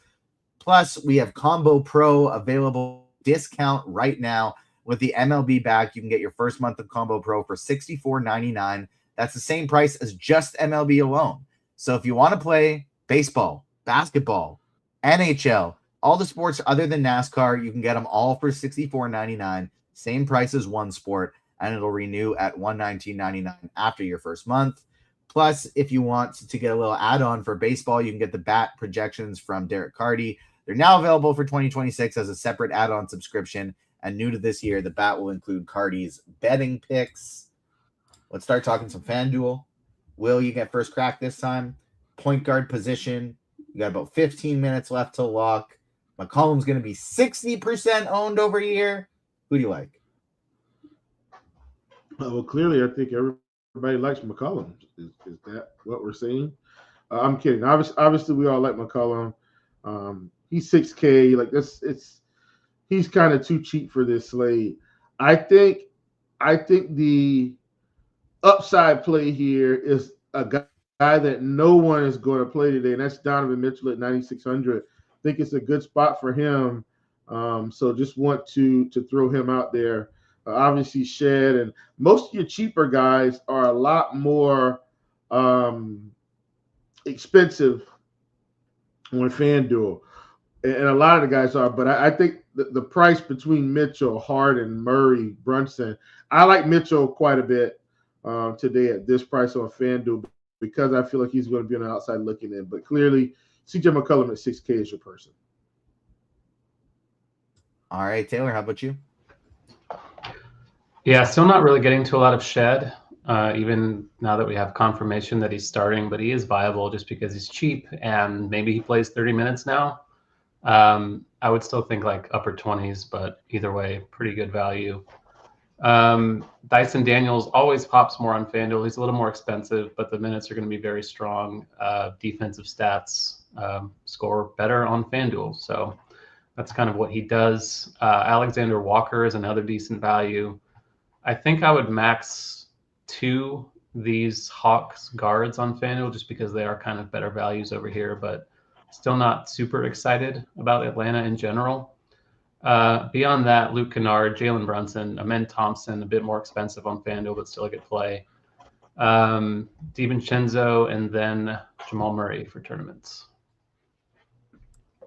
Plus, we have Combo Pro available discount right now with the MLB back. You can get your first month of Combo Pro for $64.99. That's the same price as just MLB alone. So if you want to play baseball, basketball, NHL, all the sports other than NASCAR, you can get them all for $64.99. Same price as one sport, and it'll renew at $119.99 after your first month. Plus, if you want to get a little add-on for baseball, you can get the bat projections from Derek Carty. They're now available for 2026 as a separate add-on subscription. And new to this year, the bat will include Carty's betting picks. Let's start talking some FanDuel. Will, you get first crack this time? Point guard position. You got about 15 minutes left to lock. McCollum's going to be 60% owned over here. Who do you like? Well, clearly, I think everybody likes McCollum. Is that what we're seeing? I'm kidding. Obviously, we all like McCollum. He's 6K. Like this, he's kind of too cheap for this slate. I think the upside play here is a guy that no one is going to play today, and that's Donovan Mitchell at 9,600. I think it's a good spot for him. So just want to throw him out there. Obviously, Shed and most of your cheaper guys are a lot more expensive on FanDuel. And a lot of the guys are, but I think the price between Mitchell, Harden, Murray, Brunson, I like Mitchell quite a bit today at this price on FanDuel because I feel like he's going to be on the outside looking in. But clearly, CJ McCollum at 6K is your person. All right, Taylor, how about you? Yeah, still not really getting to a lot of Shed, even now that we have confirmation that he's starting, but he is viable just because he's cheap and maybe he plays 30 minutes now. I would still think like upper 20s, but either way, pretty good value. Dyson Daniels always pops more on FanDuel. He's a little more expensive, but the minutes are going to be very strong. Defensive stats score better on FanDuel. So that's kind of what he does. Alexander Walker is another decent value. I think I would max these Hawks guards on FanDuel just because they are kind of better values over here, but still not super excited about Atlanta in general. Beyond that, Luke Kennard, Jalen Brunson, Amen Thompson, a bit more expensive on FanDuel, but still a good play. DiVincenzo, and then Jamal Murray for tournaments.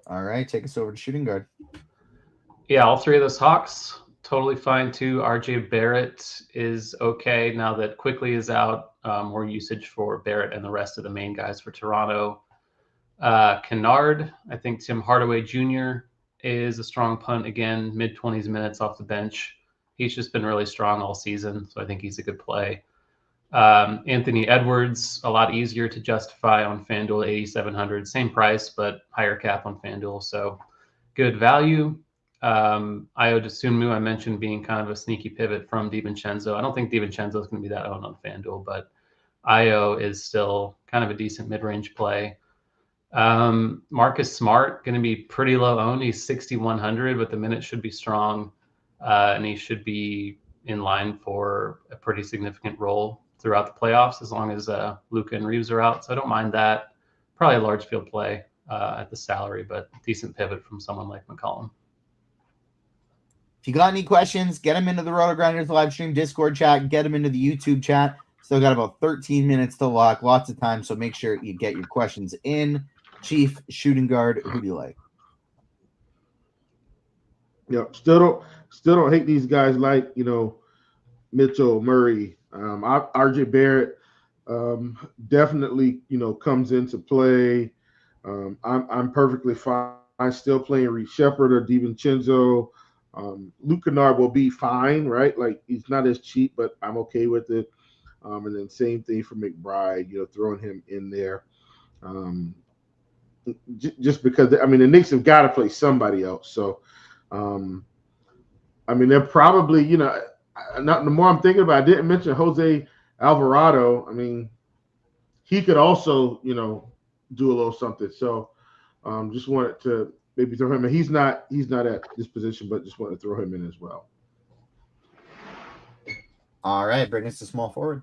All right, take us over to shooting guard. Yeah, all three of those Hawks, totally fine too. RJ Barrett is okay now that Quickly is out. More usage for Barrett and the rest of the main guys for Toronto. Kennard, I think Tim Hardaway Jr. is a strong punt again, mid-20s minutes off the bench. He's just been really strong all season, so I think he's a good play. Anthony Edwards, a lot easier to justify on FanDuel, 8,700. Same price, but higher cap on FanDuel, so good value. Io DeSunmu, I mentioned being kind of a sneaky pivot from DiVincenzo. I don't think DiVincenzo is going to be that owned on FanDuel, but Io is still kind of a decent mid-range play. Marcus Smart going to be pretty low owned. He's 6,100, but the minutes should be strong, and he should be in line for a pretty significant role throughout the playoffs as long as Luka and Reeves are out. So I don't mind that. Probably a large field play at the salary, but decent pivot from someone like McCollum. If you got any questions, get them into the RotoGrinders live stream Discord chat. Get them into the YouTube chat. Still got about 13 minutes to lock. Lots of time, so make sure you get your questions in. Chief, shooting guard, who do you like? Yeah, still don't hate these guys like Mitchell, Murray, RJ Barrett. Definitely comes into play. I'm perfectly fine still playing Reed Shepherd or DiVincenzo. Luke Kennard will be fine, right? Like he's not as cheap, but I'm okay with it. And then same thing for McBride, throwing him in there. Just because the Knicks have got to play somebody else. So, they're probably, not the more I'm thinking about, I didn't mention Jose Alvarado. He could also, do a little something. So, just wanted to maybe throw him in. He's not at this position, but just wanted to throw him in as well. All right, bring us to small forward.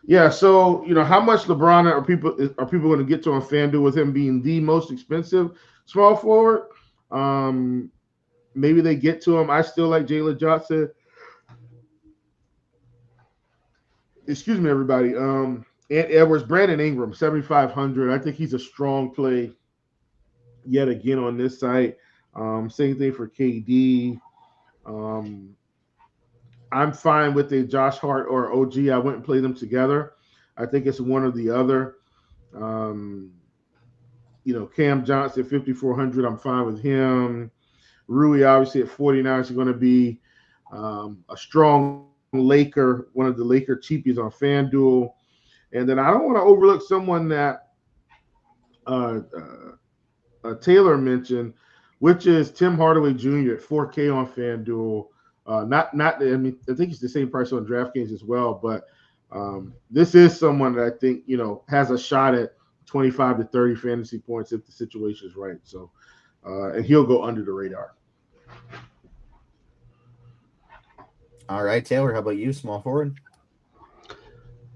Yeah, so how much LeBron are people going to get to on FanDuel with him being the most expensive small forward? Maybe they get to him. I still like Jalen Johnson. Excuse me, everybody. And Edwards, Brandon Ingram, 7,500. I think he's a strong play yet again on this site. Same thing for KD. I'm fine with a Josh Hart or OG. I wouldn't play them together. I think it's one or the other. Cam Johnson, 5,400. I'm fine with him. Rui, obviously, at 49 is going to be a strong Laker, one of the Laker cheapies on FanDuel. And then I don't want to overlook someone that Taylor mentioned, which is Tim Hardaway Jr. at 4K on FanDuel. I think it's the same price on DraftKings as well, but this is someone that I think, has a shot at 25 to 30 fantasy points if the situation is right. So, and he'll go under the radar. All right, Taylor, how about you, small forward?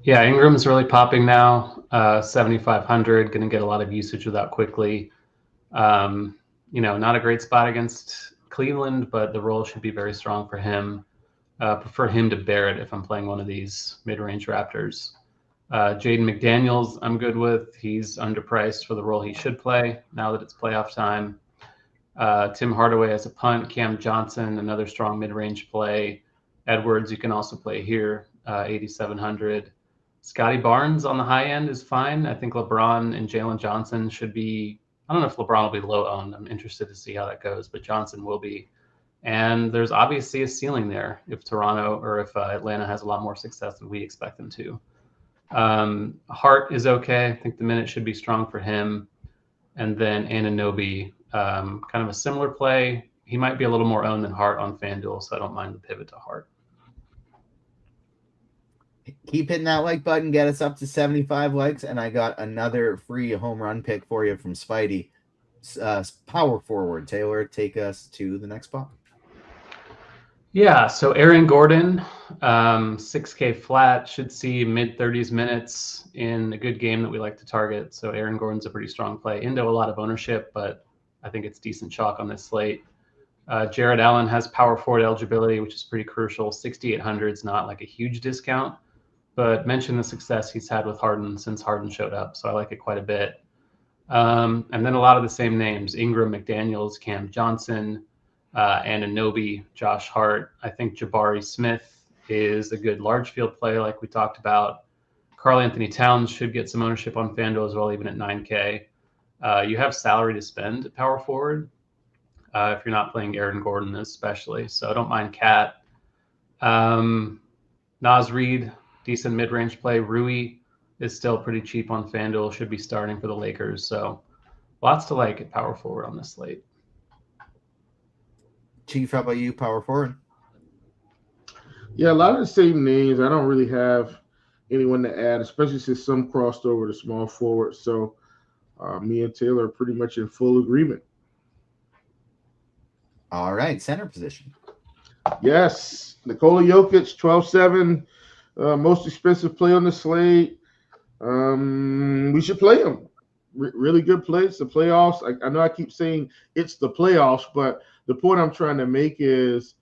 Yeah, Ingram's really popping now, 7,500, going to get a lot of usage of that quickly. Not a great spot against Cleveland, but the role should be very strong for him. Prefer him to Barrett if I'm playing one of these mid-range Raptors. Jaden McDaniels, I'm good with. He's underpriced for the role he should play now that it's playoff time. Tim Hardaway as a punt. Cam Johnson, another strong mid-range play. Edwards, you can also play here, 8,700. Scotty Barnes on the high end is fine. I think LeBron and Jalen Johnson should be. I don't know if LeBron will be low owned. I'm interested to see how that goes, but Johnson will be. And there's obviously a ceiling there if Toronto or if Atlanta has a lot more success than we expect them to. Hart is okay. I think the minute should be strong for him. And then Anunoby, kind of a similar play. He might be a little more owned than Hart on FanDuel, so I don't mind the pivot to Hart. Keep hitting that like button, get us up to 75 likes, and I got another free home run pick for you from Spidey. Power forward, Taylor, take us to the next spot. Yeah, so Aaron Gordon, 6K flat, should see mid-30s minutes in a good game that we like to target. So Aaron Gordon's a pretty strong play into a lot of ownership, but I think it's decent chalk on this slate. Jared Allen has power forward eligibility, which is pretty crucial. 6,800 is not like a huge discount, but mention the success he's had with Harden since Harden showed up. So I like it quite a bit. And then a lot of the same names: Ingram, McDaniels, Cam Johnson, Anunoby, Josh Hart. I think Jabari Smith is a good large field play like we talked about. Karl Anthony Towns should get some ownership on FanDuel as well, even at 9K. You have salary to spend at power forward if you're not playing Aaron Gordon especially. So I don't mind Cat. Naz Reid, decent mid-range play. Rui is still pretty cheap on FanDuel, should be starting for the Lakers. So lots to like at power forward on this slate. Chief, how about you, power forward? Yeah, a lot of the same names. I don't really have anyone to add, especially since some crossed over to small forward. So me and Taylor are pretty much in full agreement. All right, center position. Yes, Nikola Jokic, 12-7, most expensive play on the slate. We should play him. Really good play. It's the playoffs. I know I keep saying it's the playoffs, but the point I'm trying to make is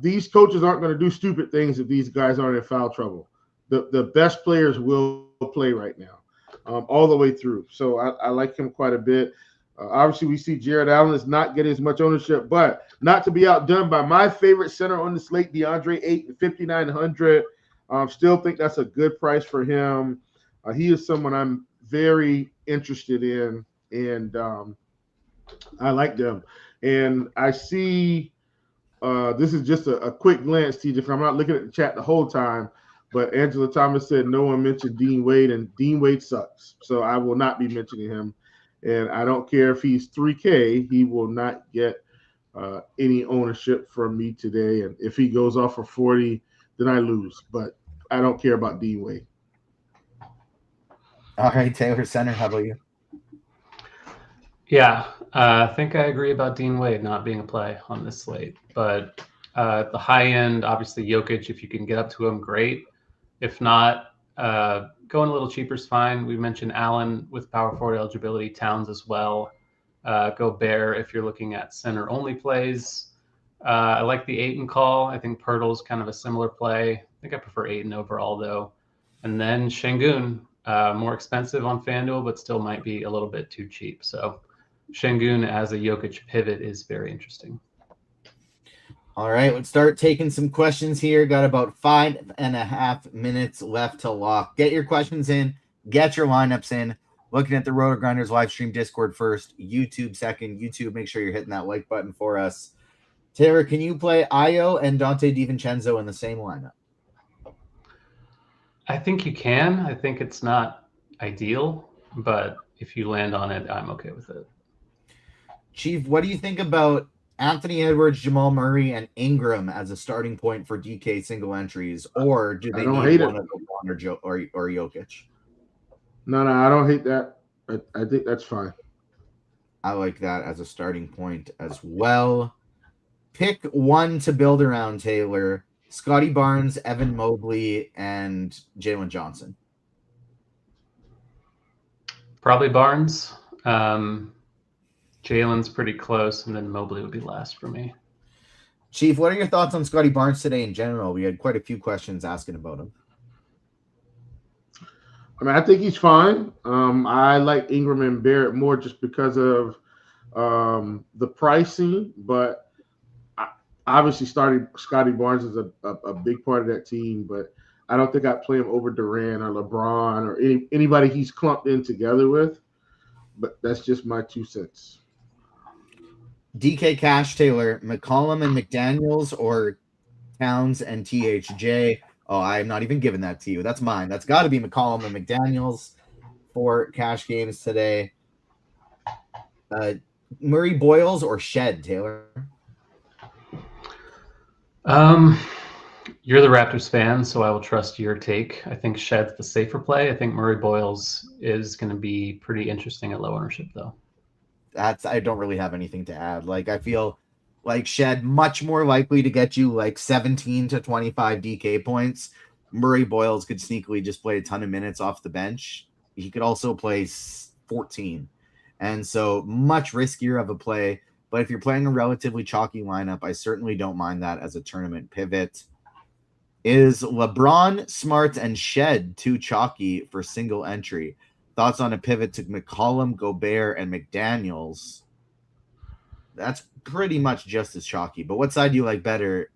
these coaches aren't going to do stupid things if these guys aren't in foul trouble. The best players will play right now, all the way through. So I like him quite a bit. Obviously, we see Jared Allen is not getting as much ownership, but not to be outdone by my favorite center on the slate, DeAndre Ayton, 5,900. Still think that's a good price for him. He is someone I'm very interested in, and I like them. And I see this is just a quick glance, TJ. I'm not looking at the chat the whole time, but Angela Thomas said no one mentioned Dean Wade, and Dean Wade sucks. So I will not be mentioning him. And I don't care if he's 3K, he will not get any ownership from me today. And if he goes off for 40, then I lose. But I don't care about Dean Wade. All right, Taylor, center, how about you? Yeah, I think I agree about Dean Wade not being a play on this slate. But at the high end, obviously Jokic, if you can get up to him, great. If not, going a little cheaper is fine. We mentioned Allen with power forward eligibility, Towns as well. Gobert if you're looking at center only plays. I like the Ayton call. I think Pirtle's kind of a similar play. I think I prefer Ayton overall though. And then Şengün, more expensive on FanDuel, but still might be a little bit too cheap. So Şengün as a Jokic pivot is very interesting. All right, let's start taking some questions here. Got about 5.5 minutes left to lock. Get your questions in. Get your lineups in. Looking at the RotoGrinders live stream Discord first, YouTube second. YouTube, make sure you're hitting that like button for us. Taylor, can you play Ayo and Dante DiVincenzo in the same lineup? I think you can. I think it's not ideal, but if you land on it, I'm okay with it. Chief, what do you think about Anthony Edwards, Jamal Murray, and Ingram as a starting point for DK single entries, or do they need one of LeBron or Jokic? No, I don't hate that. I think that's fine. I like that as a starting point as well. Pick one to build around, Taylor. Scotty Barnes, Evan Mobley, and Jalen Johnson. Probably Barnes. Jalen's pretty close, and then Mobley would be last for me. Chief, what are your thoughts on Scotty Barnes today in general? We had quite a few questions asking about him. I mean, I think he's fine. I like Ingram and Barrett more just because of the pricing, but obviously Scotty Barnes is a big part of that team, but I don't think I'd play him over Durant or LeBron or anybody he's clumped in together with, but that's just my 2 cents. DK Cash, Taylor, McCollum and McDaniels, or Towns and THJ? Oh, I'm not even giving that to you. That's mine. That's got to be McCollum and McDaniels for cash games today. Murray Boyles or Shed, Taylor? You're the Raptors fan, so I will trust your take. I think Shed's the safer play. I think Murray Boyles is going to be pretty interesting at low ownership, though. I don't really have anything to add. Like, I feel like Shed much more likely to get you like 17 to 25 DK points. Murray Boyles could sneakily just play a ton of minutes off the bench. He could also play 14. And so much riskier of a play. But if you're playing a relatively chalky lineup, I certainly don't mind that as a tournament pivot. Is LeBron, Smart, and Shed too chalky for single entry? Thoughts on a pivot to McCollum, Gobert, and McDaniels? That's pretty much just as chalky. But what side do you like better,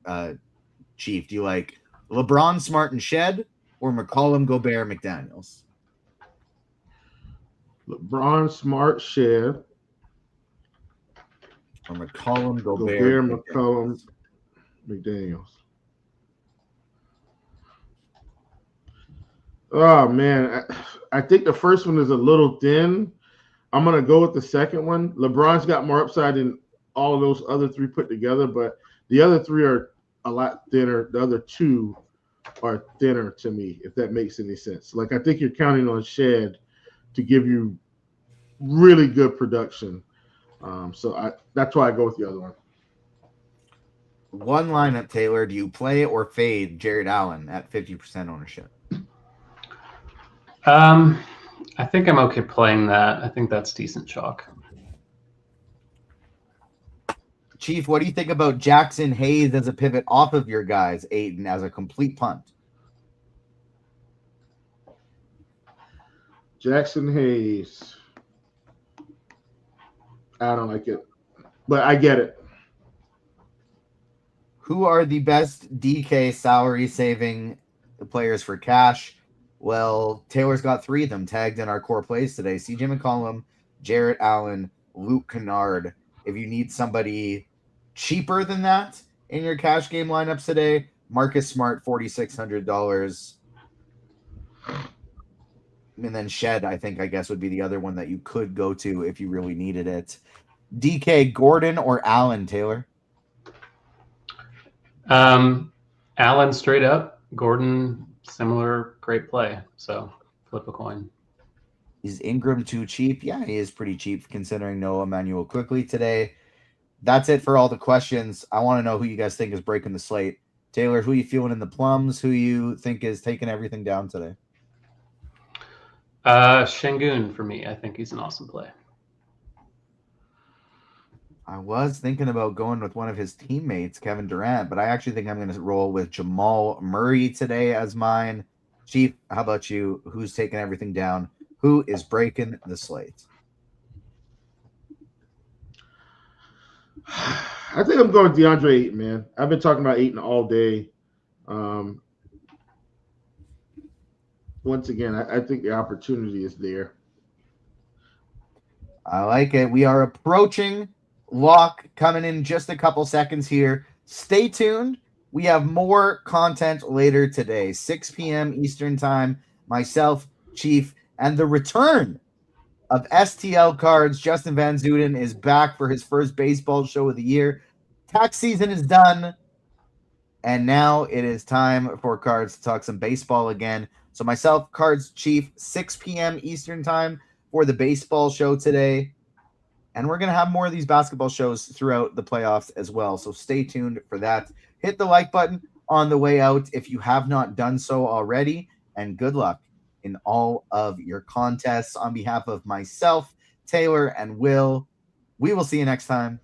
Chief? Do you like LeBron, Smart, and Shed, or McCollum, Gobert, McDaniels? LeBron, Smart, Shed. Or McCollum, Gobert, McCollum, McDaniels. Oh, man. I think the first one is a little thin. I'm going to go with the second one. LeBron's got more upside than all of those other three put together, but the other three are a lot thinner. The other two are thinner to me, if that makes any sense. Like, I think you're counting on Shed to give you really good production. So that's why I go with the other one. One lineup, Taylor. Do you play or fade Jared Allen at 50% ownership? I think I'm okay playing that. I think that's decent chalk. Chief, what do you think about Jackson Hayes as a pivot off of your guys, Aiden, as a complete punt? Jackson Hayes. I don't like it, but I get it. Who are the best DK salary saving players for cash? Well, Taylor's got three of them tagged in our core plays today. CJ McCollum, Jarrett Allen, Luke Kennard. If you need somebody cheaper than that in your cash game lineups today, Marcus Smart, $4,600. And then Shed, I guess, would be the other one that you could go to if you really needed it. DK, Gordon, or Allen, Taylor? Allen straight up. Gordon, similar, great play. So flip a coin. Is Ingram too cheap? Yeah, he is pretty cheap considering no Emmanuel Quickly today. That's it for all the questions. I want to know who you guys think is breaking the slate. Taylor, who you feeling in the plums? Who you think is taking everything down today? Şengün for me. I think he's an awesome play. I was thinking about going with one of his teammates, Kevin Durant, but I actually think I'm going to roll with Jamal Murray today as mine. Chief, how about you? Who's taking everything down? Who is breaking the slate? I think I'm going DeAndre Ayton, man. I've been talking about Ayton all day. Once again, I think the opportunity is there. I like it. We are approaching lock coming in just a couple seconds here. Stay tuned. We have more content later today, 6 p.m. Eastern time. Myself, Chief, and the return of STL Cards. Justin Van Zuden is back for his first baseball show of the year. Tax season is done, and now it is time for Cards to talk some baseball again. So myself, Cards Chief, 6 p.m. Eastern time for the baseball show today. And we're going to have more of these basketball shows throughout the playoffs as well. So stay tuned for that. Hit the like button on the way out if you have not done so already. And good luck in all of your contests. On behalf of myself, Taylor, and Will, we will see you next time.